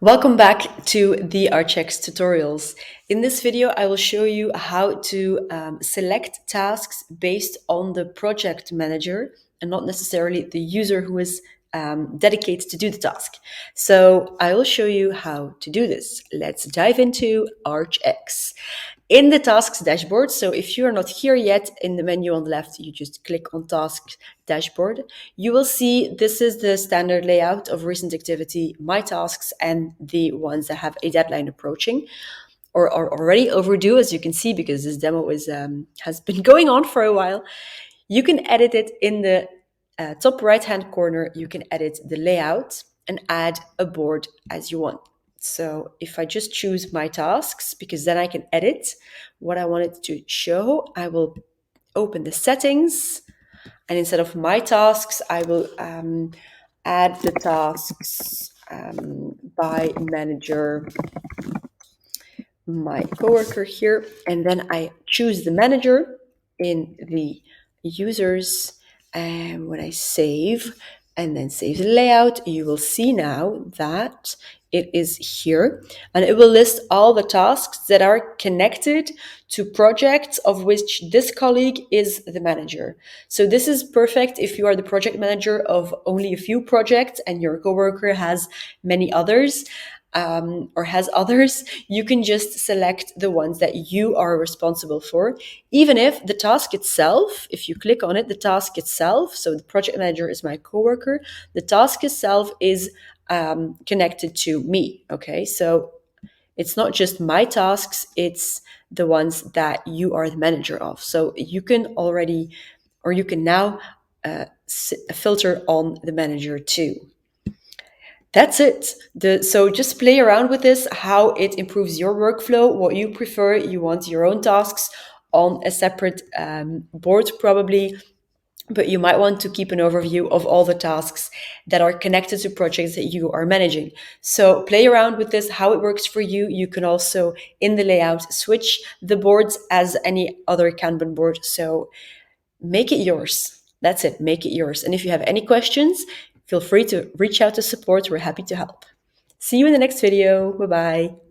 Welcome back to the ArchX tutorials. In this video, I will show you how to select tasks based on the project manager and not necessarily the user who is dedicated to do the task. So I will show you how to do this. Let's dive into ArchX. In the tasks dashboard, so if you are not here yet, in the menu on the left, you just click on tasks dashboard. You will see this is the standard layout of recent activity, my tasks, and the ones that have a deadline approaching or are already overdue, as you can see, because this demo has been going on for a while. You can edit it in the top right-hand corner. You can edit the layout and add a board as you want. So if I just choose my tasks, because then I can edit what I wanted to show, I will open the settings, and instead of my tasks, I will add the tasks by manager, my coworker here, and then I choose the manager in the users, and when I save and then save the layout, you will see now that it is here, and it will list all the tasks that are connected to projects of which this colleague is the manager. So this is perfect if you are the project manager of only a few projects and your coworker has many others. Or has others, you can just select the ones that you are responsible for, even if the task itself, if you click on it, the task itself, so the project manager is my coworker, the task itself is connected to me, okay? So it's not just my tasks, it's the ones that you are the manager of. So you can already, or you can now filter on the manager too. That's it. So just play around with this, how it improves your workflow, what you prefer. You want your own tasks on a separate board probably, but you might want to keep an overview of all the tasks that are connected to projects that you are managing. So play around with this, how it works for you. You can also, in the layout, switch the boards as any other Kanban board. So make it yours. That's it. Make it yours. And if you have any questions, feel free to reach out to support. We're happy to help. See you in the next video. Bye-bye.